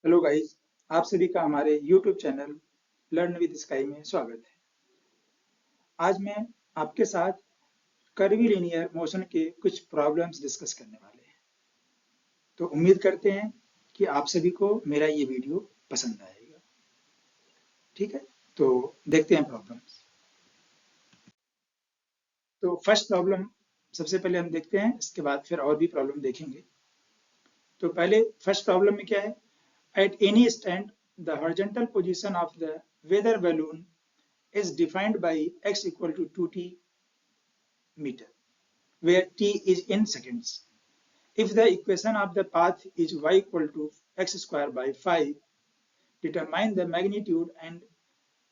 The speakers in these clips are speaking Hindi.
हेलो गाइस, आप सभी का हमारे YouTube channel learn with sky में स्वागत है। आज मैं आपके साथ कर्वी लीनियर मोशन के कुछ प्रॉब्लम्स डिस्कस करने वाले हैं। तो उम्मीद करते हैं कि आप सभी को मेरा ये वीडियो पसंद आएगा। ठीक है, तो देखते हैं प्रॉब्लम्स। तो फर्स्ट प्रॉब्लम सबसे पहले हम देखते हैं, इसके बाद फिर और भी प्रॉब्लम देखेंगे। तो पहले फर्स्ट प्रॉब्लम में क्या है? At any stand the horizontal position of the weather balloon is defined by x equal to 2t meter, where t is in seconds. If the equation of the path is y equal to x square by 5, determine the magnitude and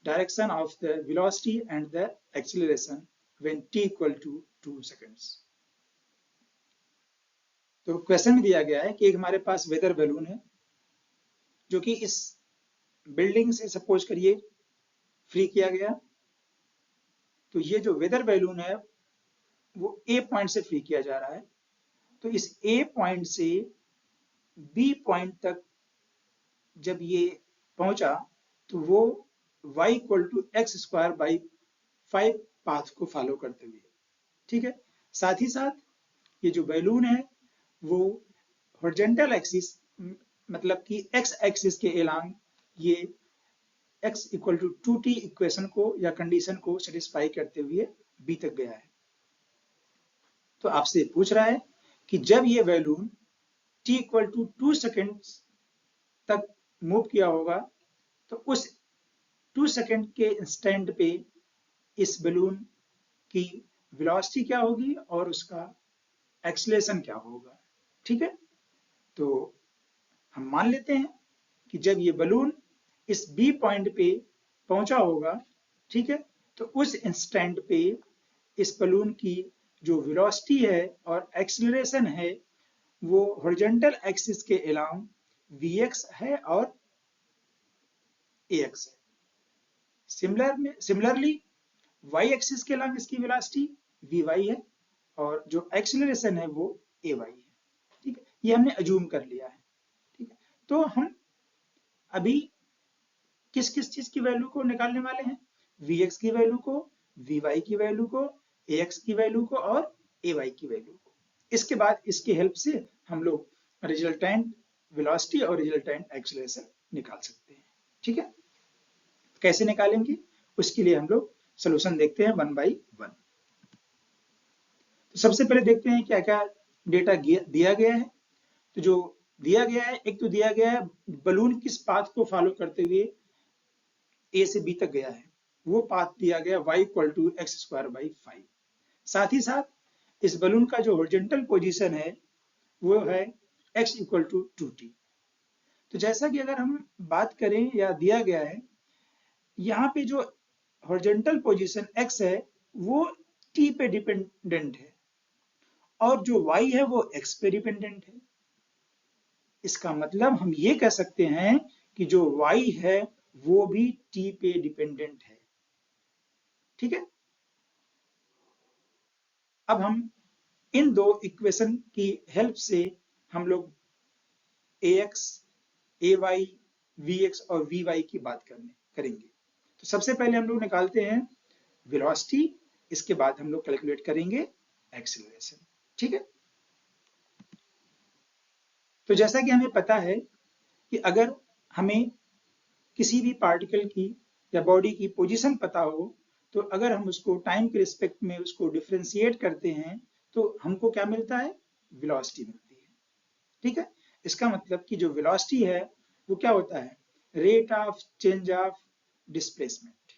direction of the velocity and the acceleration when t equal to 2 seconds. तो क्वेश्चन में दिया गया है कि एक हमारे पास वेदर बैलून है जो कि इस बिल्डिंग से सपोज करिए फ्री किया गया। तो ये जो वेदर बैलून है वो ए पॉइंट से फ्री किया जा रहा है। तो इस ए पॉइंट से बी पॉइंट तक जब ये पहुंचा तो वो y equal to X square by 5 path को फॉलो करते हुए, ठीक है। साथ ही साथ ये जो बैलून है वो हॉरिजॉन्टल एक्सिस मतलब कि एक्स एक्सिस के एलांग ये x equal to 2t equation को या कंडीशन को सेटिस्फाई करते हुए बी तक गया है। तो आपसे पूछ रहा है कि जब ये balloon t equal to 2 second तक मूव किया होगा तो उस 2 सेकेंड के इंस्टेंट पे इस बलून की वेलोसिटी क्या होगी और उसका एक्सीलरेशन क्या होगा, ठीक है। तो हम मान लेते हैं कि जब ये बलून इस बी पॉइंट पे पहुंचा होगा, ठीक है, तो उस इंस्टेंट पे इस बलून की जो वेलोसिटी है और एक्सीलरेशन है वो हॉरिजॉन्टल एक्सिस के अलोंग vx है और ax है। सिमिलरली y एक्सिस के अलोंग इसकी वेलोसिटी vy है और जो एक्सीलरेशन है वो ay है, ठीक है। ये हमने अज्यूम कर लिया है, ठीक है। तो हम अभी किस किस चीज की वैल्यू को निकालने वाले हैं? vx की वैल्यू को, vy की वैल्यू को, ax की वैल्यू को और ay की वैल्यू को। इसके बाद इसकी हेल्प से हम लोग रिजल्टेंट वेलोसिटी और रिजल्टेंट एक्सीलरेशन निकाल सकते हैं, ठीक है। कैसे निकालेंगे उसके लिए हम लोग सोल्यूशन देखते हैं 1 बाई 1। तो सबसे पहले देखते हैं क्या क्या डेटा दिया गया है। तो जो दिया गया है, एक तो दिया गया है बलून किस पाथ को फॉलो करते हुए ए से बी तक गया है, वो पाथ दिया गया y equal to X square by 5। साथ ही साथ इस बलून का जो हॉरिजॉन्टल पोजीशन है वो है x इक्वल टू 2t। तो जैसा कि अगर हम बात करें या दिया गया है यहाँ पे जो हॉरिजॉन्टल पोजीशन x है वो t पे डिपेंडेंट है और जो y है वो x पे डिपेंडेंट है। इसका मतलब हम ये कह सकते हैं कि जो y है वो भी t पे डिपेंडेंट है, ठीक है। अब हम इन दो इक्वेशन की हेल्प से हम लोग ax, ay, vx और vy की बात करेंगे। तो सबसे पहले हम लोग निकालते हैं वेलोसिटी, इसके बाद हम लोग कैलकुलेट करेंगे एक्सीलरेशन, ठीक है। तो जैसा कि हमें पता है कि अगर हमें किसी भी पार्टिकल की या बॉडी की पोजीशन पता हो तो अगर हम उसको टाइम के रिस्पेक्ट में उसको डिफरेंशिएट करते हैं तो हमको क्या मिलता है? वेलोसिटी मिलती है, ठीक है। इसका मतलब कि जो वेलोसिटी है वो क्या होता है? Rate of change of displacement,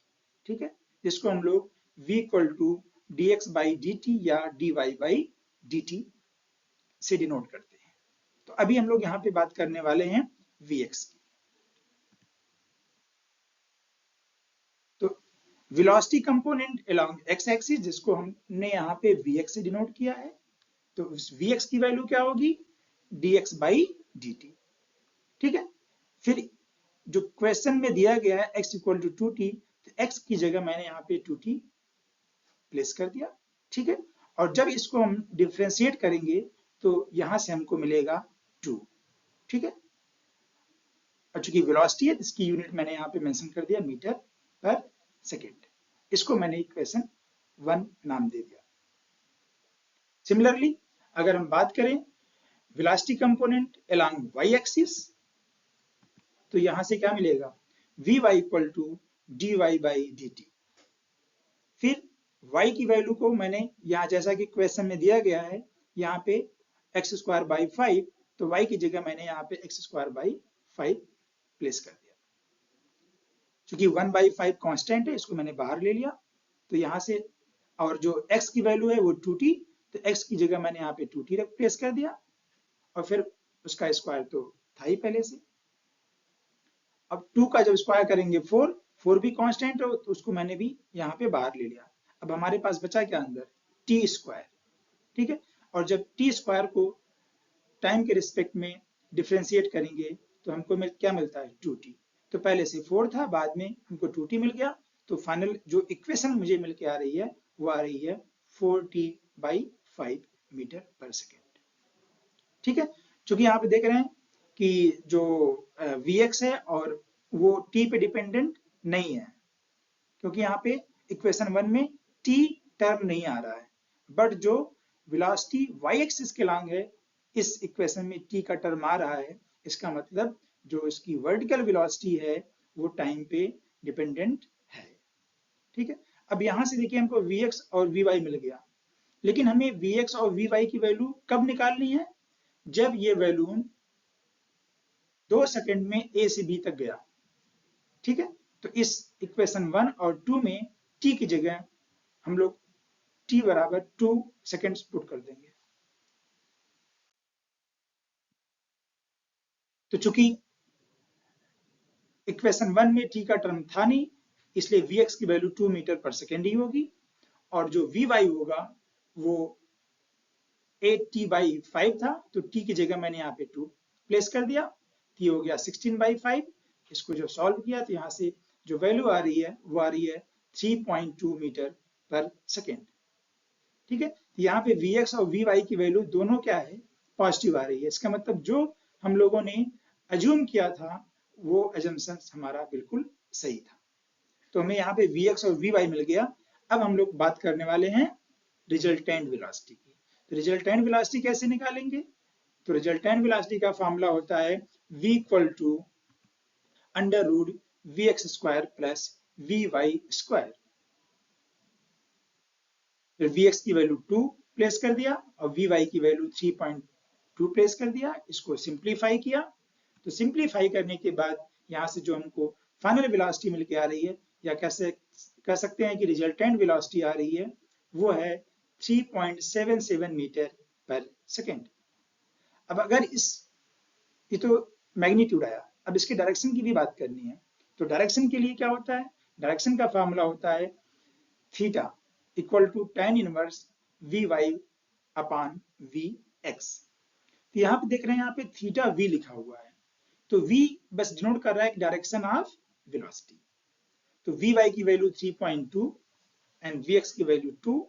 ठीक है, जिसको हम लोग v equal to dx by dt या dy बाई dt से डिनोट करते हैं। तो अभी हम लोग यहाँ पे बात करने वाले हैं vx की। तो velocity component along x axis जिसको हमने यहाँ पे vx से डिनोट किया है, तो vx की वैल्यू क्या होगी? dx बाई dt, ठीक है। फिर जो क्वेश्चन में दिया गया है x इक्वल टू 2t, तो x की जगह मैंने यहाँ पे 2t प्लेस कर दिया, ठीक है। और जब इसको हम डिफरेंशिएट करेंगे तो यहाँ से हमको मिलेगा 2, ठीक है। और चूंकि वेलोसिटी है इसकी यूनिट मैंने यहाँ पे मेंशन कर दिया मीटर पर सेकेंड। इसको मैंने इक्वेशन 1 नाम दे दिया। सिमिलरली अगर हम बात करें velocity component along y axis, तो यहां से क्या मिलेगा, vy equal to dy by dt। फिर y की वैल्यू को मैंने यहाँ जैसा कि क्वेश्चन में दिया गया है यहाँ पे एक्स स्क्वायर बाई 5, तो y की जगह मैंने यहाँ पे एक्स स्क्वायर बाई 5 प्लेस कर दिया। क्योंकि 1/5 कांस्टेंट है इसको मैंने बाहर ले लिया, तो यहाँ से और जो x की वैल्यू है वो 2t, तो x की जगह मैंने यहाँ पे 2t प्लेस कर दिया और फिर उसका स्क्वायर तो था ही पहले से। अब 2 का जब स्क्वायर करेंगे 4 भी कांस्टेंट हो तो उसको मैंने भी यहाँ पे बाहर ले लिया। अब हमारे पास बचा क्या अंदर, टी स्क्वायर, ठीक है। और जब टी स्क्वायर को टाइम के रिस्पेक्ट में डिफ्रेंशिएट करेंगे तो हमको क्या मिलता है 2t। तो पहले से 4 था, बाद में हमको 2t मिल गया, तो फाइनल जो इक्वेशन मुझे मिल के आ रही है वो आ रही है 4t/5 मीटर पर सेकेंड, ठीक है। चूंकि यहाँ पे देख रहे हैं कि जो Vx है और वो t पे डिपेंडेंट नहीं है, क्योंकि यहाँ पे इक्वेशन 1 में t टर्म नहीं आ रहा है, बट जो वेलोसिटी y एक्सिस के लॉन्ग है इस इक्वेशन में t का टर्म आ रहा है। इसका मतलब जो इसकी वर्टिकल वेलोसिटी है वो टाइम पे डिपेंडेंट है, ठीक है। अब यहाँ से देखिए हमको Vx और Vy मिल गया, लेकिन हमें Vx और Vy की वैल्यू कब निकालनी है, जब ये बैलून 2 सेकंड में A से B तक गया, ठीक है। तो इस इक्वेशन 1 और 2 में t की जगह हम लोग t बराबर 2 सेकंड्स पुट कर देंगे। तो चूंकि इक्वेशन 1 में t का टर्म था नहीं, इसलिए Vx की वैल्यू 2 मीटर पर सेकेंड ही होगी, और जो Vy होगा वो 8t/5 था, तो t की जगह मैंने यहाँ पे 2 प्लेस कर दिया, t हो गया 16/5। इसको जो सॉल्व किया तो यहाँ से जो वैल्यू आ रही है वो आ रही है 3.2 मीटर पर सेकेंड, ठीक है। यहाँ पे Vx और Vy की वैल्यू दोनों क्या है, पॉजिटिव आ रही है। इसका मतलब जो हम लोगों ने अज्यूम किया था वो अजम्पशन हमारा बिल्कुल सही था। तो हमें यहाँ पे Vx और Vy मिल गया। अब हम लोग बात करने वाले हैं रिजल्टेंट वेलोसिटी की। तो रिजल्टेंट वेलोसिटी कैसे निकालेंगे, तो रिजल्टेंट वेलोसिटी का फॉर्मूला होता है v equal to √vx² plus vy²। फिर vx की वैल्यू 2 प्लेस कर दिया और vy की वैल्यू 3.2 प्लेस कर दिया, इसको सिंप्लीफाई किया। तो सिंप्लीफाई करने के बाद यहाँ से जो हमको फाइनल वेलोसिटी मिल के आ रही है, या कैसे कह सकते हैं कि रिजल्टेंट वेलोसिटी आ रही है, वो है 3.77 मीटर पर सेकेंड। अब अगर ये तो मैग्नीट्यूड आया, अब इसके डायरेक्शन की भी बात करनी है। तो डायरेक्शन के लिए क्या होता है, डायरेक्शन का फॉर्मूला होता है theta equal to tan inverse Vy upon Vx। तो यहाँ पे देख रहे हैं यहाँ पे थीटा v लिखा हुआ है, तो v बस डिनोट कर रहा है डायरेक्शन ऑफ वेलोसिटी। तो Vy की वैल्यू 3.2 एंड Vx की वैल्यू 2।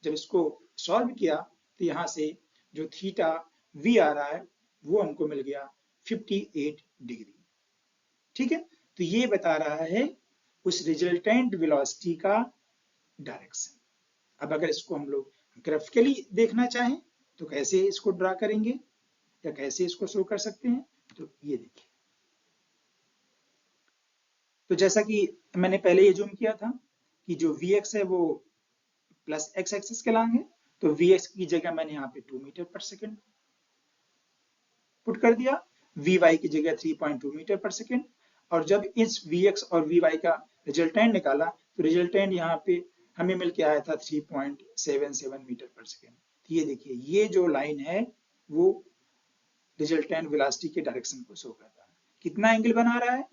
जब इसको सॉल्व किया तो यहाँ से जो थीटा v आ रहा है वो हमको मिल गया 58 डिग्री, ठीक है। तो ये बता रहा है उस रिजल्टेंट वेलोसिटी का डायरेक्शन। अब अगर इसको हम लोग ग्राफिकली देखना चाहें तो कैसे इसको ड्रा करेंगे या कैसे इसको शो कर सकते हैं, तो ये देखिए। तो जैसा कि मैंने पहले ये जूम किया था कि जो Vx है वो प्लस x एक्सिस के लॉन्ग है, तो Vx की जगह मैंने यहाँ पे 2 मीटर पर सेकेंड पुट कर दिया, Vy की जगह 3.2 मीटर पर सेकेंड। और जब इस Vx और Vy का रिजल्टेंट निकाला तो रिजल्टेंट यहाँ पे हमें मिल के आया था 3.77 मीटर पर सेकेंड। तो ये देखिए ये जो लाइन है वो रिजल्टेंट वेलोसिटी के डायरेक्शन को शो करता है। कितना एंगल बना रहा है,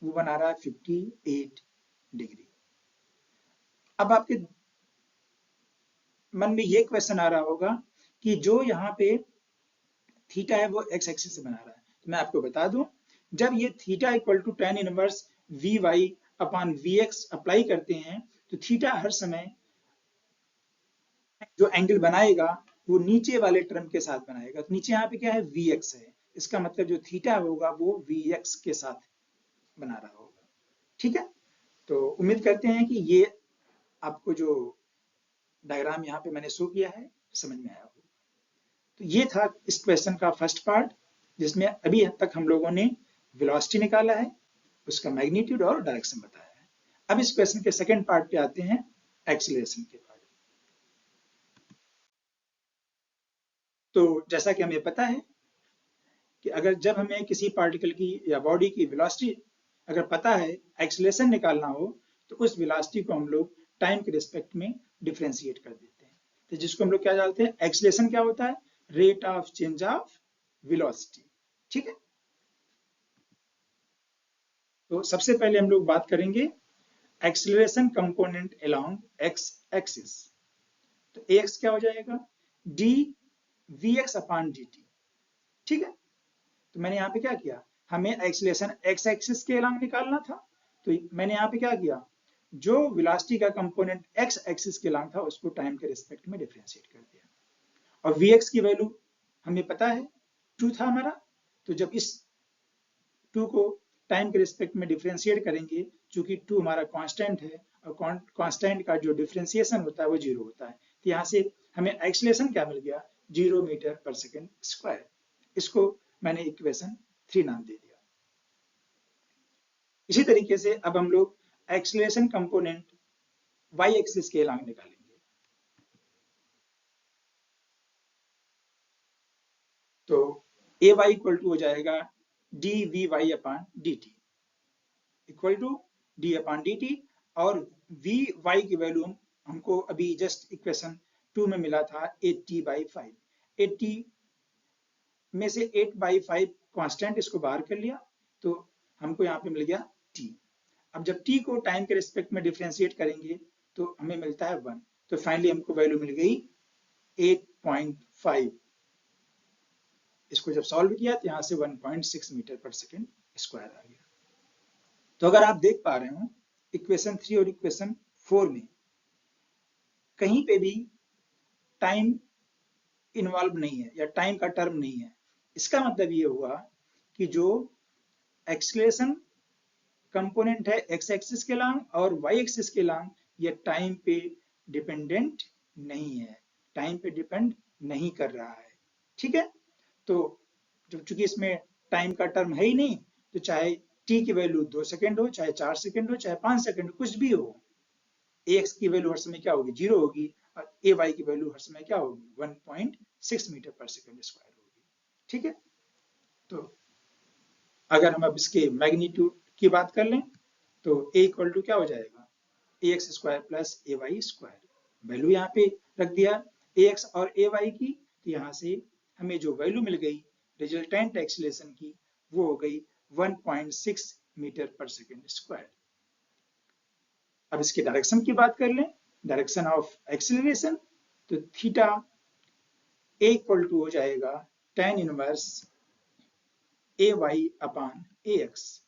वो बना रहा है 58 डिग्री। अब आपके मन में ये क्वेश्चन आ रहा होगा कि जो यहाँ पे थीटा है वो x एक्सिस से बना रहा है। तो मैं आपको बता दूं, जब ये theta equal to tan inverse Vy upon Vx apply करते हैं तो थीटा हर समय जो एंगल बनाएगा वो नीचे वाले टर्म के साथ बनाएगा। तो नीचे यहाँ पे क्या है Vx है, इसका मतलब जो थीटा होगा वो Vx के साथ बना रहा होगा। ठीक है, तो उम्मीद करते हैं कि ये आपको जो डायग्राम यहाँ पे मैंने शो किया है समझ में आया होगा। तो ये था इस क्वेश्चन का फर्स्ट पार्ट, जिसमें अभी तक हम लोगों ने वेलोसिटी निकाला है, उसका मैग्नीट्यूड और डायरेक्शन बताया है। अब इस क्वेश्चन के सेकंड पार्ट पे आते हैं, एक्सीलरेशन के पार्ट। तो जैसा कि हमें पता है कि अगर जब हमें किसी पार्टिकल की या बॉडी की वेलोसिटी अगर पता है, एक्सीलरेशन निकालना हो, तो उस वेलोसिटी को हम लोग टाइम के रिस्पेक्ट में डिफरेंशिएट कर देते हैं। तो जिसको हम लोग क्या जानते हैं, एक्सीलरेशन क्या होता है, rate of change of velocity. ठीक है, तो सबसे पहले हम लोग बात करेंगे acceleration component along X axis. तो एक्स क्या हो जाएगा, D V X upon D T. ठीक है, तो मैंने यहाँ पे क्या किया, हमें एक्सीलरेशन एक्स एक्सिस के अलोंग निकालना था, तो मैंने यहाँ पे क्या किया, जो वेलोसिटी का कंपोनेंट एक्स एक्सिस के अलोंग था उसको टाइम के रिस्पेक्ट में डिफरेंशिएट कर दिया। और वी एक्स की वैल्यू हमें पता है 2 था हमारा, तो जब इस 2 को टाइम के रिस्पेक्ट में डिफरेंशिएट करेंगे, चूंकि 2 हमारा कांस्टेंट है और कांस्टेंट का जो डिफरेंशिएशन होता है वो 0 होता है, तो यहाँ से हमें एक्सीलरेशन क्या मिल गया, 0 मीटर पर सेकेंड स्क्वायर। इसको मैंने इक्वेशन 3 नाम दे दिया। इसी तरीके से अब हम लोग एक्सीलरेशन कंपोनेंट वाई एक्सिस के अलोंग निकालेंगे। तो ए वाई इक्वल टू हो जाएगा D V Y upon D T equal to D upon D T, और वी वाई की वैल्यू हमको अभी जस्ट इक्वेशन 2 में मिला था 80/5। 80 में से 8/5 कांस्टेंट, इसको बाहर कर लिया तो हमको यहाँ पे मिल गया t। अब जब t को टाइम के रिस्पेक्ट में डिफरेंशिएट करेंगे तो हमें मिलता है 1, तो फाइनली हमको वैल्यू मिल गई 8.5। इसको जब सॉल्व किया तो यहाँ से 1.6 मीटर पर सेकेंड स्क्वायर आ गया। तो अगर आप देख पा रहे हो इक्वेशन 3 और इक्वेशन 4 में कहीं पे भी टाइम इन्वॉल्व नहीं है या टाइम का टर्म नहीं है। इसका मतलब ये हुआ कि जो एक्सीलरेशन कंपोनेंट है एक्स एक्सिस के लॉन्ग और वाई एक्सिस के लॉन्ग, ये टाइम पे डिपेंडेंट नहीं है, टाइम पे डिपेंड नहीं कर रहा है। ठीक है, तो चूंकि इसमें टाइम का टर्म है ही नहीं, तो चाहे टी की वैल्यू 2 सेकेंड हो, चाहे 4 सेकेंड हो, चाहे 5 सेकेंड, कुछ भी हो, ए एक्स की वैल्यू हर समय क्या होगी, 0 होगी, और ए वाई की वैल्यू हर समय क्या होगी, 1.6 मीटर पर सेकेंड स्क्वायर होगी। ठीक है, तो अगर हम अब इसके मैग्नीट्यूड की बात कर लें तो a इक्वल टू क्या हो जाएगा, ए X square plus A Y square. Value यहाँ पे रख दिया ए एक्स और ए वाई की, तो यहाँ से हमें जो वैल्यू मिल गई रिजल्टेंट एक्सीलरेशन की, वो हो गई 1.6 मीटर पर सेकेंड स्क्वायर। अब इसके डायरेक्शन की बात कर लें, डायरेक्शन ऑफ एक्सीलरेशन, तो थीटा ए इक्वल टू हो जाएगा tan inverse A Y upon A X.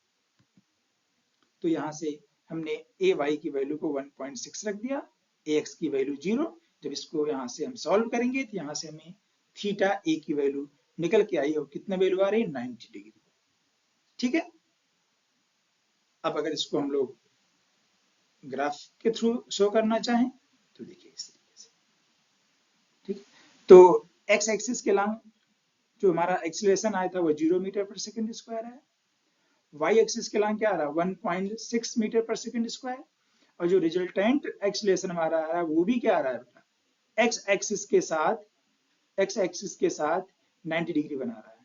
तो यहाँ से हमने ए वाई की वैल्यू को 1.6 रख दिया, ए एक्स की वैल्यू 0। जब इसको यहाँ से हम सॉल्व करेंगे तो यहाँ से हमें थीटा ए की वैल्यू निकल के आई, और कितना वैल्यू आ रही है, 90 डिग्री। ठीक है, अब अगर इसको हम लोग ग्राफ के थ्रू शो करना चाहें तो देखिए इस तरीके से। ठीक, तो एक्स एक्सिस के लॉन्ग जो हमारा एक्सीलरेशन आया था वो 0 मीटर पर सेकेंड स्क्वायर है, वाई एक्सिस के लॉन्ग क्या आ रहा है, 1.6 मीटर पर सेकेंड स्क्वायर, और जो रिजल्टेंट एक्सीलरेशन हमारा आ रहा है वो भी क्या आ रहा है, एक्स एक्सिस के साथ 90 डिग्री बना रहा है।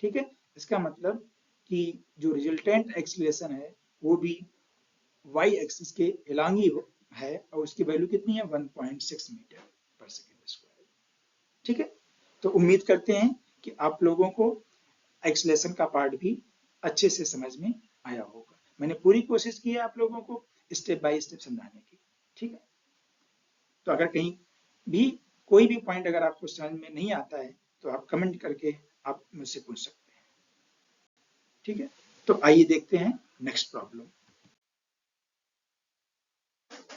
ठीक है, इसका मतलब कि जो रिजल्टेंट एक्सीलरेशन है वो भी वाई एक्सिस के अलोंग ही है, और उसकी वैल्यू कितनी है, 1.6 मीटर पर सेकेंड स्क्वायर। ठीक है, तो उम्मीद करते हैं कि आप लोगों को एक्सीलरेशन का पार्ट भी अच्छे से समझ में आया होगा। मैंने पूरी कोशिश की है आप लोगों को स्टेप बाय स्टेप समझाने की। ठीक है, तो अगर कहीं भी कोई भी पॉइंट अगर आपको समझ में नहीं आता है तो आप कमेंट करके आप मुझसे पूछ सकते हैं। ठीक है, तो आइए देखते हैं नेक्स्ट प्रॉब्लम।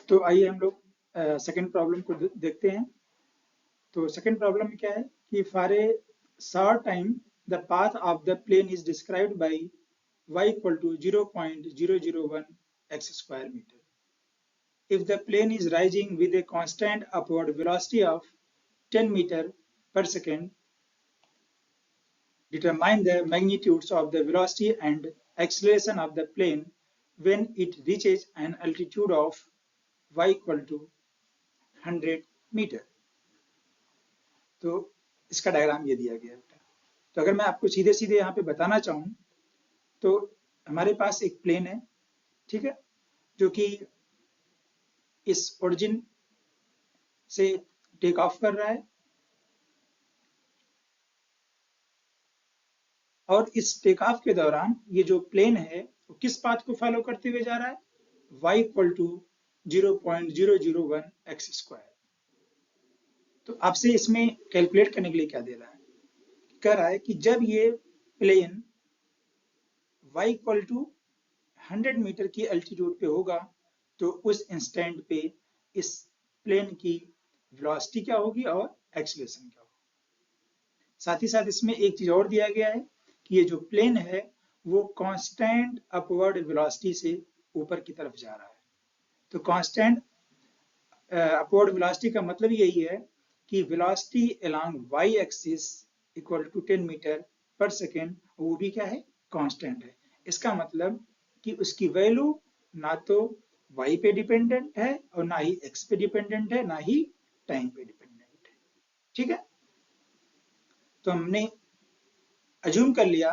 तो आइए हम लोग सेकंड प्रॉब्लम को देखते हैं। तो सेकंड प्रॉब्लम में क्या है कि for a short time the path of the plane is described by y equal to 0.001 x square meter. If the plane is rising with a constant upward velocity of 10 meter per second, determine the magnitudes of the velocity and acceleration of the plane when it reaches an altitude of y equal to 100 metre. तो इसका डायग्राम ये दिया गया है। तो अगर मैं आपको सीधे सीधे यहाँ पे बताना चाहूँ तो हमारे पास एक प्लेन है, ठीक है, जो कि इस ओरिजिन से टेक ऑफ कर रहा है और इस टेक ऑफ के दौरान ये जो प्लेन है वो किस पाथ को फॉलो करते हुए जा रहा है, y equal to 0.001 X square. तो आपसे इसमें कैलकुलेट करने के लिए क्या दे रहा है, कह रहा है कि जब ये plane y equal to 100 metre की एल्टीट्यूड पे होगा तो उस इंस्टेंट पे इस प्लेन की वेलोसिटी क्या होगी और एक्सीलरेशन क्या होगी। साथ ही साथ इसमें एक चीज और दिया गया है कि ये जो प्लेन है वो कांस्टेंट अपवर्ड वेलोसिटी से ऊपर की तरफ जा रहा है। तो कांस्टेंट अपवर्ड वेलोसिटी का मतलब यही है कि velocity along y axis equal to 10 metre per second, वो भी क्या है, कांस्टेंट है। इसका मतलब कि उसकी वैल्यू ना तो y पे डिपेंडेंट है और ना ही x पे डिपेंडेंट है, ना ही टाइम पे डिपेंडेंट है, ठीक है। तो हमने अज्यूम कर लिया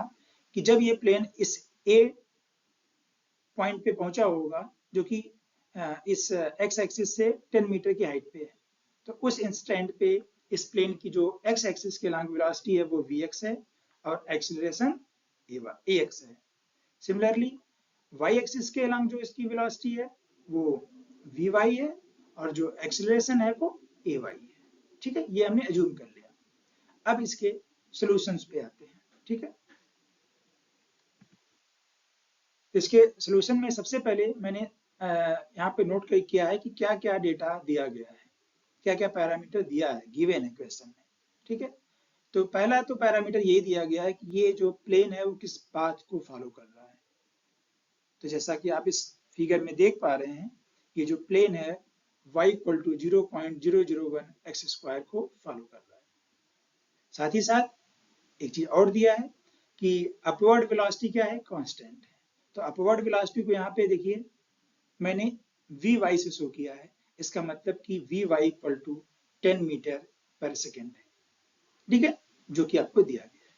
कि जब ये प्लेन इस A पॉइंट पे पहुंचा होगा जो कि इस x एक्सिस से 10 मीटर की हाइट पे है, तो उस इंस्टेंट पे इस प्लेन की जो x एक्सिस के अलॉन्ग वेलोसिटी है वो vx है और एक्सीलरेशन ax है। सिमिलरली y एक्सिस के अलॉन्ग जो इसकी वेलोसिटी है वो vy है और जो एक्सीलरेशन है वो ay है, ठीक है। ये हमने अज्यूम कर लिया। अब इसके सॉल्यूशंस पे आते हैं, ठीक है। इसके सॉल्यूशन में सबसे पहले मैंने यहाँ पे नोट किया है कि क्या क्या डेटा दिया गया है, क्या क्या पैरामीटर दिया है गिवन है क्वेश्चन में, ठीक है। तो पहला तो पैरामीटर यही दिया गया है कि ये जो प्लेन है वो किस पाथ को फॉलो कर रहा है। तो जैसा कि आप इस फिगर में देख पा रहे हैं, ये जो प्लेन है y equal to 0.001 X square को फॉलो कर रहा है। साथ ही साथ एक चीज और दिया है कि अपवर्ड वेलोसिटी क्या है, कांस्टेंट है। तो अपवर्ड वेलोसिटी को यहाँ पे देखिए मैंने vy से शो किया है, इसका मतलब कि vy equal to 10 metre per second है, ठीक है, जो कि आपको दिया गया है।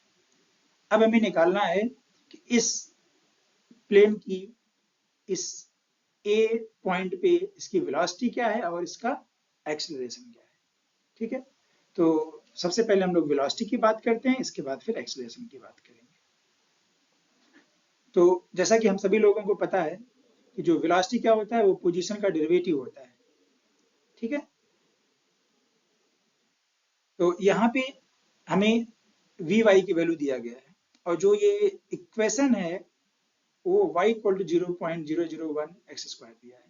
अब हमें निकालना है कि इस प्लेन की इस A पॉइंट पे इसकी वेलोसिटी क्या है और इसका एक्सीलरेशन क्या है, ठीक है। तो सबसे पहले हम लोग वेलोसिटी की बात करते हैं, इसके बाद फिर एक्सीलरेशन की बात करेंगे। तो जैसा कि हम सभी लोगों को पता है कि जो वेलोसिटी क्या होता है वो पोजीशन का डेरिवेटिव होता है, ठीक है। तो यहाँ पे हमें vy की वैल्यू दिया गया है और जो ये इक्वेशन है वो y equal to 0.001 X square दिया है।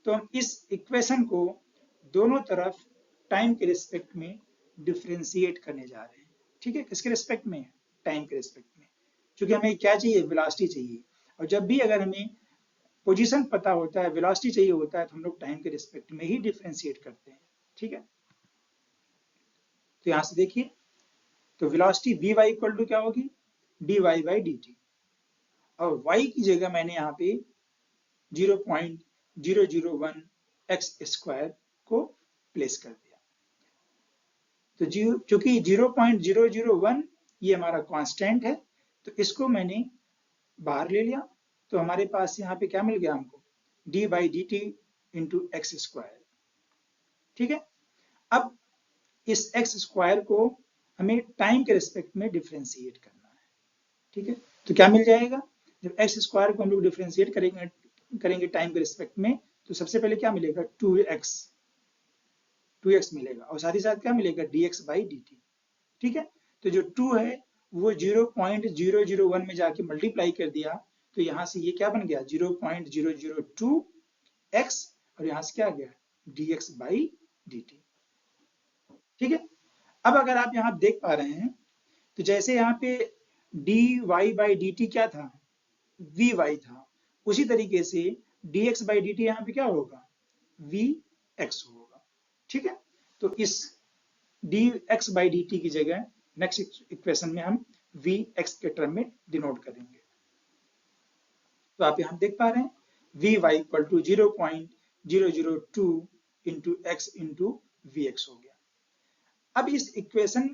तो हम इस इक्वेशन को दोनों तरफ टाइम के रिस्पेक्ट में डिफरेंशिएट करने जा रहे हैं, ठीक है। किसके रिस्पेक्ट में, टाइम के रिस्पेक्ट में, क्योंकि हमें क्या चाहिए, वेलोसिटी चाहिए। और जब भी अगर हमें पोजीशन पता होता है, वेलोसिटी चाहिए होता है, तो हम लोग टाइम के रिस्पेक्ट में ही डिफरेंशिएट करते हैं, ठीक है। तो यहां से देखिए, तो वेलोसिटी vy इक्वल टू क्या होगी, dy बाई dt, और y की जगह मैंने यहाँ पे 0.001 एक्स स्क्वायर को प्लेस कर दिया। तो चूंकि 0.001 ये हमारा कांस्टेंट है, तो इसको मैंने बाहर ले लिया। तो हमारे पास यहाँ पे क्या मिल गया हमको, d by D T into x square, ठीक है। अब इस एक्स स्क्वायर को हमें टाइम के रिस्पेक्ट में डिफरेंशिएट करना है, ठीक है। तो क्या मिल जाएगा, जब एक्स स्क्वायर को हम लोग डिफरेंशिएट करेंगे टाइम के रिस्पेक्ट में, तो सबसे पहले क्या मिलेगा, 2x मिलेगा और साथ ही साथ क्या मिलेगा, dx बाई dt, ठीक है। तो जो 2 है वो 0.001 में जाके मल्टीप्लाई कर दिया, तो यहाँ से ये क्या बन गया, 0.002x और यहाँ से क्या आ गया, dx बाई dt, ठीक है। अब अगर आप यहाँ देख पा रहे हैं तो जैसे यहाँ पे dy बाई dt क्या था, vy था, उसी तरीके से dx बाई dt यहाँ पे क्या होगा, vx होगा। ठीक है, तो इस dx बाई dt की जगह नेक्स्ट इक्वेशन में हम vx के टर्म में डिनोट करेंगे। तो आप यहाँ देख पा रहे हैं vy equal to 0.002 into x into vx हो गया। अब इस इक्वेशन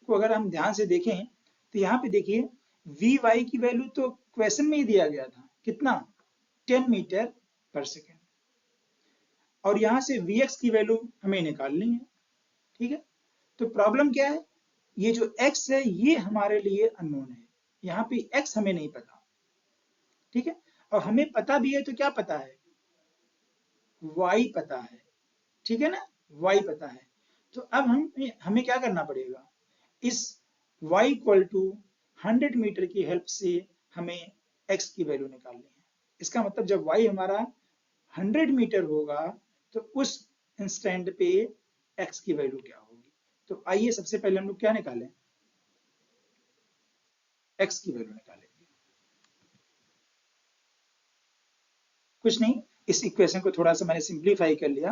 को अगर हम ध्यान से देखें तो यहाँ पे देखिए vy की वैल्यू तो क्वेश्चन में ही दिया गया था, कितना, 10 मीटर पर सेकेंड, और यहाँ से vx की वैल्यू हमें निकालनी है। ठीक है, तो प्रॉब्लम क्या है, ये जो x है ये हमारे लिए अननोन है, यहाँ पे x हमें नहीं पता। ठीक है, और हमें पता भी है तो क्या पता है, y पता है। ठीक है ना, y पता है। तो अब हमें क्या करना पड़ेगा, इस y इक्वल टू 100 मीटर की हेल्प से हमें x की वैल्यू निकालनी है। इसका मतलब जब y हमारा 100 मीटर होगा तो उस इंस्टेंट पे x की वैल्यू क्या होगी। तो आइए सबसे पहले हम लोग क्या निकालें, x की वैल्यू निकालेंगे। कुछ नहीं, इस इक्वेशन को थोड़ा सा मैंने सिंप्लीफाई कर लिया,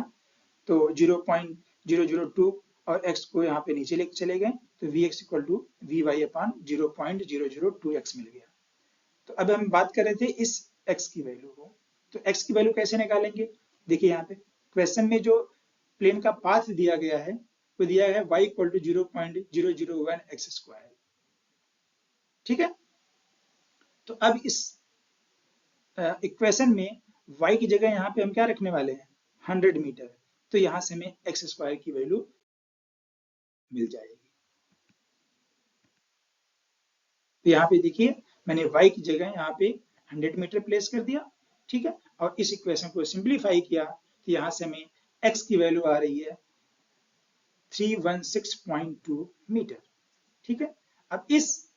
तो 0.002 और x को यहाँ पे नीचे लेके चले गए, तो vx equal to vy upon 0.002x मिल गया। तो अब हम बात कर रहे थे इस x की वैल्यू को, तो x की वैल्यू कैसे निकालेंगे, देखिए यहाँ पे क्वेश्चन में जो प्लेन का पाथ दिया गया है वो दिया है y equal to 0.001 x square. ठीक है, तो अब इस इक्वेशन में y की जगह यहाँ पे हम क्या रखने वाले हैं, 100 मीटर, तो यहाँ से हमें x स्क्वायर की वैल्यू मिल जाएगी। तो यहाँ पे देखिए मैंने y की जगह यहाँ पे 100 मीटर प्लेस कर दिया। ठीक है, और इस इक्वेशन को सिंप्लीफाई किया तो यहाँ से हमें x की वैल्यू आ रही है 316.2 मीटर। ठीक है, अब इस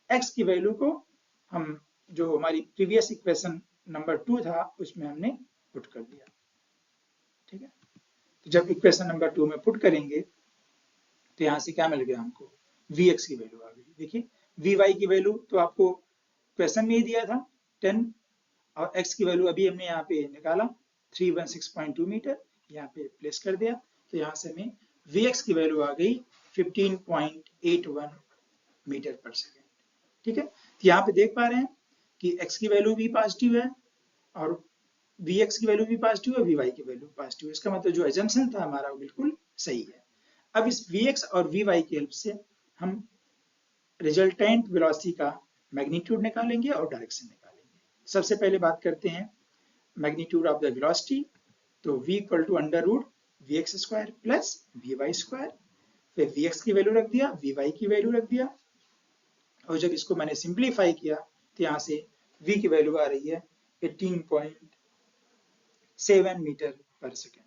x की वैल्यू को हम जो हमारी प्रीवियस इक्वेशन नंबर 2 था उसमें हमने पुट कर दिया। ठीक है, तो जब इक्वेशन नंबर 2 में पुट करेंगे तो यहाँ से क्या मिल गया हमको, vx की वैल्यू आ गई। देखिए vy की वैल्यू तो आपको क्वेश्चन में ही दिया था 10, और x की वैल्यू अभी हमने यहाँ पे निकाला 316.2 मीटर, यहाँ पे प्लेस कर दिया, तो यहाँ से हमें vx की वैल्यू आ गई 15.81 मीटर पर सेकेंड। ठीक है, तो यहाँ पे देख पा रहे हैं कि x की वैल्यू भी पॉजिटिव है और vx की वैल्यू भी पॉजिटिव है, vy की वैल्यू पॉजिटिव है। इसका मतलब जो एजम्पशन था हमारा वो बिल्कुल सही है। अब इस vx और vy की हेल्प से हम रिजल्टेंट वेलोसिटी का मैग्नीट्यूड निकालेंगे और डायरेक्शन निकालेंगे। सबसे पहले बात करते हैं मैग्नीट्यूड ऑफ द वेलोसिटी, तो v equal to under root vx square plus vy square, फिर vx की वैल्यू रख दिया, vy की वैल्यू रख दिया, और जब इसको मैंने सिंप्लीफाई किया तो यहाँ से v की वैल्यू आ रही है 18.7 मीटर पर सेकेंड।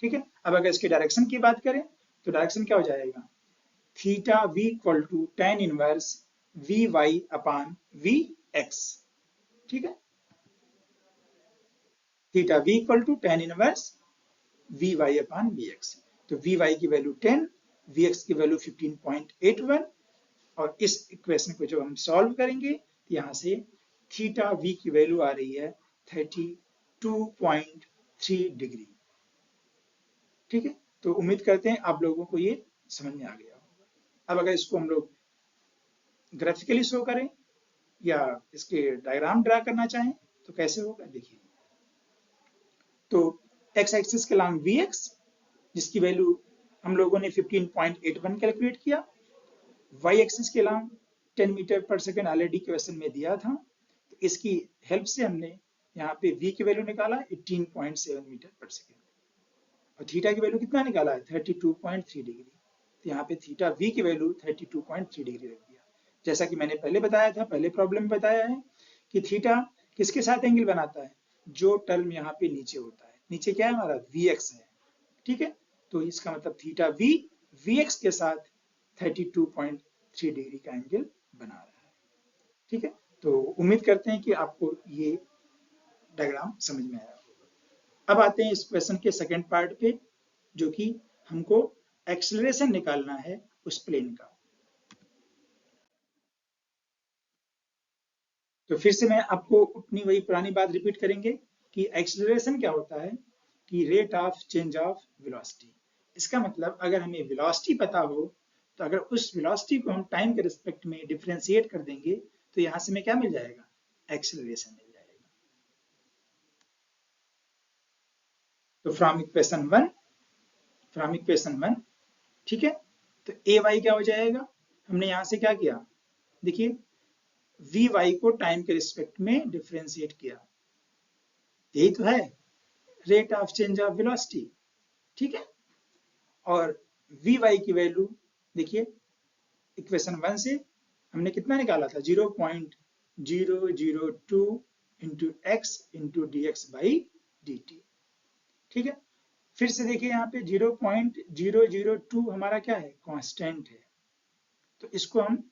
ठीक है, अब अगर इसके डायरेक्शन की बात करें तो डायरेक्शन क्या हो जाएगा, theta v equal to tan inverse vy upon vx। ठीक है, theta v equal to tan inverse vy upon vx, तो vy की वैल्यू 10, vx की वैल्यू 15.81, और इस इक्वेशन को जब हम सॉल्व करेंगे तो यहाँ से थीटा v की वैल्यू आ रही है 32.3 डिग्री। ठीक है, तो उम्मीद करते हैं आप लोगों को ये समझ में आ गया होगा। अब अगर इसको हम लोग ग्राफिकली शो करें या इसके डायग्राम ड्रा करना चाहें तो कैसे होगा, देखिए, तो x एक्सिस के लॉन्ग vx जिसकी वैल्यू हम लोगों ने 15.81 कैलकुलेट किया, y एक्सिस के long 10 metre per second already question में दिया था, तो इसकी हेल्प से हमने यहाँ पे v की वैल्यू निकाला 18.7 मीटर पर सेकेंड, और थीटा की वैल्यू कितना निकाला है 32.3 डिग्री, तो यहाँ पे थीटा v की वैल्यू 32.3 डिग्री रख दिया। जैसा कि मैंने पहले बताया था, पहले प्रॉब्लम में बताया है कि थीटा किसके साथ एंगल बनाता है, जो टर्म यहाँ पे नीचे होता है, नीचे क्या है हमारा vx है। ठीक है, तो इसका मतलब थीटा v vx के साथ 32.3 डिग्री का एंगल बना रहा है। ठीक है, तो उम्मीद करते हैं कि आपको ये डायग्राम समझ में आया होगा। अब आते हैं इस क्वेश्चन के सेकंड पार्ट पे, जो कि हमको एक्सेलरेशन निकालना है उस प्लेन का। तो फिर से मैं आपको अपनी वही पुरानी बात रिपीट करेंगे कि एक्सेलरेशन क्या होता है कि rate of change of velocity. इसका मतलब अगर हमें वेलोसिटी पता हो तो अगर उस वेलोसिटी को हम टाइम के रिस्पेक्ट में डिफरेंशिएट कर देंगे तो यहाँ से हमें क्या मिल जाएगा, एक्सेलरेशन मिल जाएगा। तो फ्रॉम इक्वेशन वन, ठीक है, तो ए वाई क्या हो जाएगा, हमने यहाँ से क्या किया, देखिए वी वाई को टाइम के रिस्पेक्ट में डिफरेंशिएट किया, यही तो है rate of change of velocity, ठीक है। और वी वाई की वैल्यू देखिए इक्वेशन वन से हमने कितना निकाला था, 0.002 into x into D x by D T, ठीक है। फिर से देखिए यहाँ पे 0.002 हमारा क्या है, कांस्टेंट है, तो इसको हम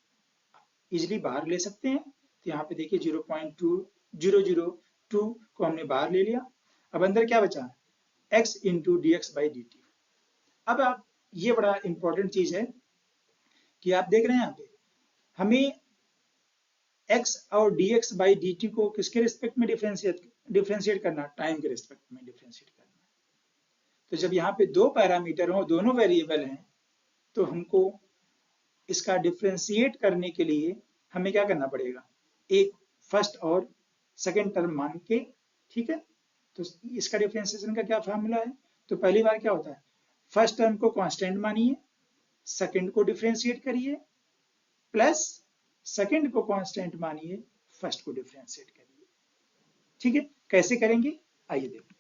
इजिली बाहर ले सकते हैं। तो यहाँ पे देखिए 0.2002 को हमने बाहर ले लिया, अब अंदर क्या बचा, x into D x by D T. अब आप ये बड़ा इंपॉर्टेंट चीज है कि आप देख रहे हैं यहाँ पे हमें x और dx बाई dt को किसके रिस्पेक्ट में डिफरेंशिएट करना, टाइम के रिस्पेक्ट में डिफरेंशिएट करना। तो जब यहाँ पे दो पैरामीटर हो, दोनों वेरिएबल हैं, तो हमको इसका डिफरेंशिएट करने के लिए हमें क्या करना पड़ेगा, एक फर्स्ट और सेकंड टर्म मान के, ठीक है। तो इसका डिफरेंशिएशन का क्या फार्मूला है, तो पहली बार क्या होता है, फर्स्ट टर्म को कांस्टेंट मानिए, सेकंड को डिफरेंशिएट करिए, प्लस सेकंड को कांस्टेंट मानिए, फर्स्ट को डिफरेंशिएट करिए, ठीक है। कैसे करेंगे आइए देखते हैं।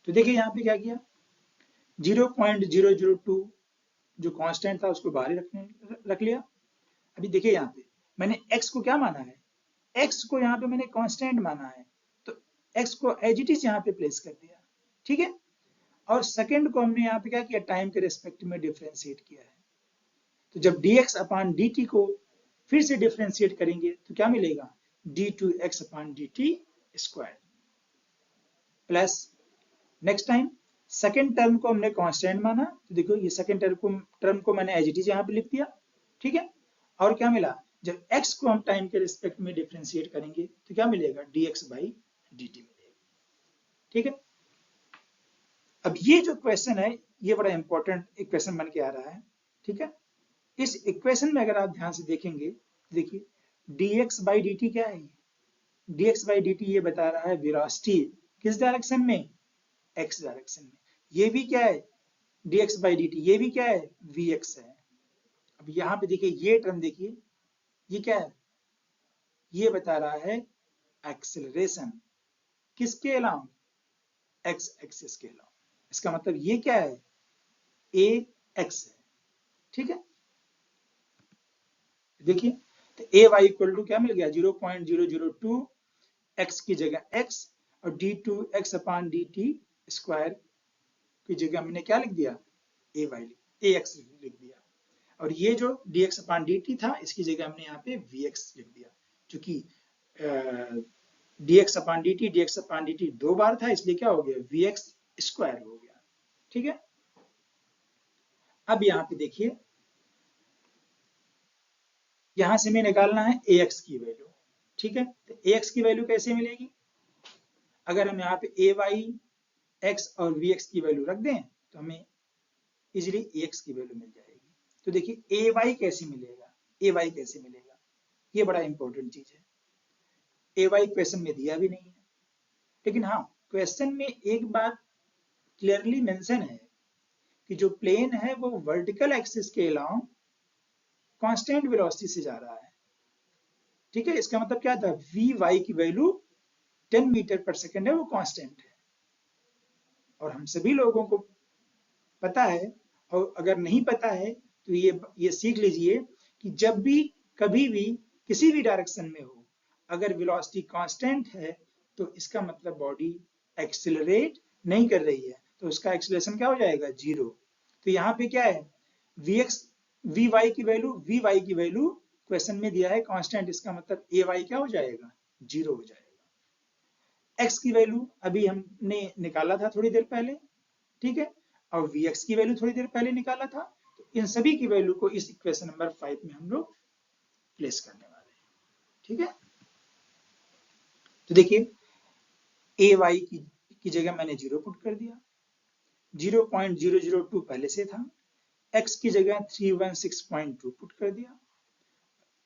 तो देखिए यहाँ पे क्या किया, 0.002 जो कांस्टेंट था उसको बाहर ही रख लिया। अभी देखिए यहाँ पे मैंने x को क्या माना है, x को यहाँ पे मैंने कांस्टेंट माना है, तो x को एज इट इज यहाँ पे प्लेस कर दिया, ठीक है। और सेकंड को हमने यहाँ पे क्या किया, टाइम के रिस्पेक्ट में डिफरेंशिएट किया है। तो जब dx अपॉन dt को फिर से डिफरेंशिएट करेंगे तो क्या मिलेगा, d2x upon dt square, plus next time second term को हमने कांस्टेंट माना, तो देखो ये सेकेंड टर्म को मैंने एज इट इज यहाँ पे लिख दिया, ठीक है। और क्या मिला, जब x को हम टाइम के रिस्पेक्ट में डिफरेंशिएट करेंगे तो क्या मिलेगा, dx बाई dt मिलेगा, ठीक है। अब ये जो क्वेश्चन है ये बड़ा इंपॉर्टेंट इक्वेशन बन के आ रहा है, ठीक है। इस इक्वेशन में अगर आप ध्यान से देखेंगे, देखिए dx बाई dt क्या है, dx बाई dt ये बता रहा है वेलोसिटी किस डायरेक्शन में, x डायरेक्शन में। ये भी क्या है, dx बाई dt, ये भी क्या है, vx है। अब यहाँ पे देखिए ये टर्म देखिए, ये क्या है, ये बता रहा है एक्सेलरेशन किसके अलाउंग, x एक्सिस के अलाउंग। इसका मतलब ये क्या है, ax है, ठीक है। देखिए तो ए वाई इक्वल टू क्या मिल गया, 0.002 x की जगह x और d2x अपॉन dt स्क्वायर की जगह हमने क्या लिख दिया, ए वाई ax लिख दिया। और ये जो dx अपॉन dt था इसकी जगह हमने यहाँ पे vx लिख दिया, क्योंकि dx अपॉन dt दो बार था इसलिए क्या हो गया, vx स्क्वायर हो गया, ठीक है। अब यहाँ पे देखिए यहां से हमें निकालना है ax की वैल्यू, ठीक है। तो ax की वैल्यू कैसे मिलेगी, अगर हम यहाँ पे ay x और vx की वैल्यू रख दें तो हमें इजीली ax की वैल्यू मिल जाएगी। तो देखिए ay कैसे मिलेगा, ay कैसे मिलेगा, ये बड़ा इंपॉर्टेंट चीज है। ay क्वेश्चन में दिया भी नहीं है, लेकिन हाँ क्वेश्चन में एक बात क्लियरली मेंशन है कि जो प्लेन है वो वर्टिकल एक्सिस के अलाउंग कांस्टेंट वेलोसिटी से जा रहा है, ठीक है। इसका मतलब क्या था, vy की वैल्यू 10 मीटर पर सेकेंड है, वो कांस्टेंट है। और हम सभी लोगों को पता है, और अगर नहीं पता है तो ये सीख लीजिए कि जब भी कभी भी किसी भी डायरेक्शन में हो, अगर वेलोसिटी कांस्टेंट है तो इसका मतलब बॉडी एक्सेलरेट नहीं कर रही है, तो उसका एक्सेलरेशन क्या हो जाएगा, जीरो। तो यहाँ पे क्या है, vy की वैल्यू क्वेश्चन में दिया है कांस्टेंट, इसका मतलब ay क्या हो जाएगा, जीरो हो जाएगा। x की वैल्यू अभी हमने निकाला था थोड़ी देर पहले, ठीक है, और vx की वैल्यू थोड़ी देर पहले निकाला था। तो इन सभी की वैल्यू को इस इक्वेशन नंबर 5 में हम लोग प्लेस करने वाले हैं, ठीक है। तो देखिए ए वाई की जगह मैंने 0 पुट कर दिया, 0.002 पहले से था, x की जगह 316.2 पुट कर दिया,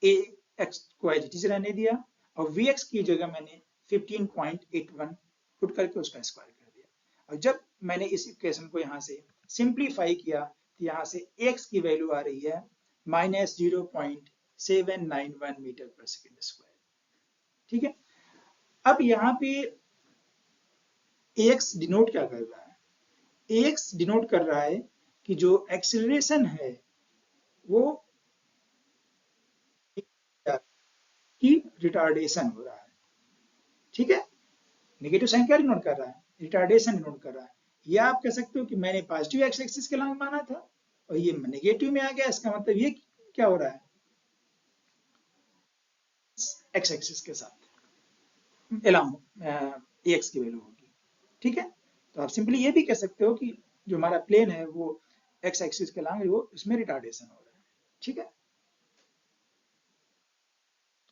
ए एक्स को एज इट इज रहने दिया, और वी एक्स की जगह मैंने 15.81 पुट करके उसका स्क्वायर कर दिया। और जब मैंने इस इक्वेशन को यहाँ से सिंप्लीफाई किया तो यहाँ से x की वैल्यू आ रही है -0.791 मीटर पर सेकेंड स्क्वायर। ठीक है, अब यहाँ पे ax डिनोट क्या कर रहा है? ax डिनोट कर रहा है कि जो एक्सेलरेशन है वो की रिटार्डेशन हो रहा है। ठीक है, नेगेटिव साइन क्या डिनोट कर रहा है? रिटार्डेशन डिनोट कर रहा है। या आप कह सकते हो कि मैंने पॉजिटिव एक्स एक्सिस के लॉन्ग माना था और ये नेगेटिव में आ गया, इसका मतलब ये क्या हो रहा है? एक्स एक्सिस के साथ अलोंग एक्स की वैल्यू होगी। ठीक है, तो आप सिंपली ये भी कह सकते हो कि जो हमारा प्लेन है वो एक्स एक्सिस के लॉन्ग वो उसमें रिटार्डेशन हो रहा है। ठीक है,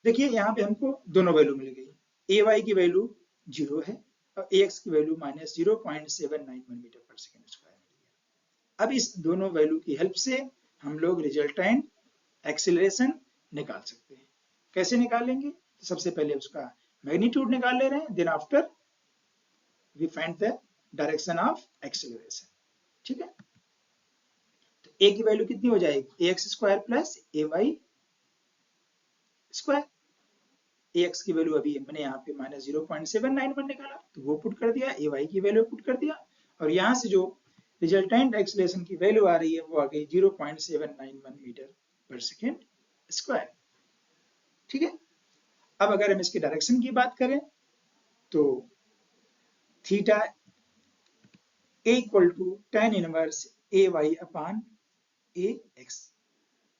देखिए यहाँ पे हमको दोनों वैल्यू मिल गई, ए वाई की वैल्यू 0 है और ए एक्स की value -0.791 metre per second square मिल गया। अब इस दोनों वैल्यू की हेल्प से हम लोग रिजल्टेंट एक्सेलरेशन निकाल सकते हैं। कैसे निकालेंगे? तो सबसे पहले उसका मैग्नीट्यूड निकाल ले रहे हैं, then after we find the direction of acceleration. ठीक है, तो ए की वैल्यू कितनी हो जाएगी? A X square plus A Y square. ax की वैल्यू अभी मैंने यहाँ पे -0.791 निकाला तो वो पुट कर दिया, ay की वैल्यू पुट कर दिया, और यहाँ से जो रिजल्टेंट एक्सेलरेशन की वैल्यू आ रही है वो आ गई 0.791 मीटर पर सेकेंड स्क्वायर। ठीक है, अब अगर हम इसके डायरेक्शन की बात करें तो theta a equal to tan inverse A Y upon A X,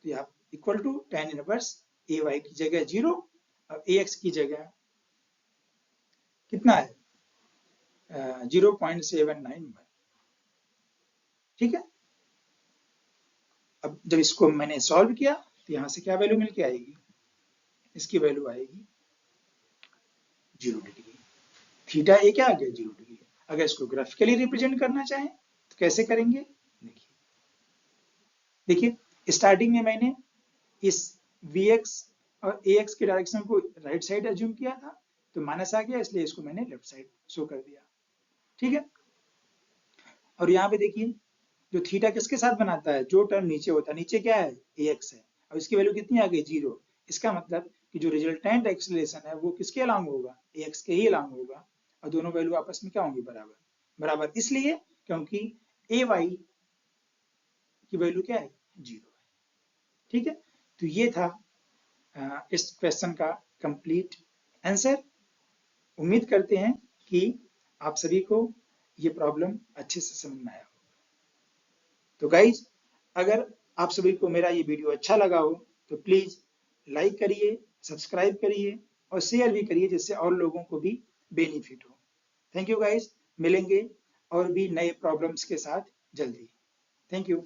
तो यहाँ equal to tan inverse A Y की जगह 0 और ए एक्स की जगह कितना है? 0.791। ठीक है, अब जब इसको मैंने सॉल्व किया तो यहाँ से क्या वैल्यू मिल के आएगी? इसकी वैल्यू आएगी 0 डिग्री। थीटा ए क्या आ गया? 0 डिग्री। अगर इसको ग्राफिकली रिप्रेजेंट करना चाहें तो कैसे करेंगे? देखिए स्टार्टिंग में मैंने इस Vx और Ax के डायरेक्शन को राइट साइड अज्यूम किया था तो माइनस आ गया, इसलिए इसको मैंने लेफ्ट साइड शो कर दिया। ठीक है, और यहाँ पे देखिए जो थीटा किसके साथ बनाता है? जो टर्म नीचे होता है, नीचे क्या है? Ax है, और इसकी वैल्यू कितनी आ गई? 0। इसका मतलब कि जो रिजल्टेंट एक्सेलरेशन है वो किसके अलोंग होगा? Ax के ही अलोंग होगा, और दोनों वैल्यू आपस में क्या होंगी? बराबर। बराबर इसलिए क्योंकि ay की वैल्यू क्या है? 0 है। ठीक है, तो ये था इस क्वेश्चन का कंप्लीट आंसर। उम्मीद करते हैं कि आप सभी को ये प्रॉब्लम अच्छे से समझ में आया हो। तो गाइज अगर आप सभी को मेरा ये वीडियो अच्छा लगा हो तो प्लीज लाइक करिए, सब्सक्राइब करिए और शेयर भी करिए, जिससे और लोगों को भी बेनिफिट हो। थैंक यू गाइज, मिलेंगे और भी नए प्रॉब्लम्स के साथ जल्दी। Thank you.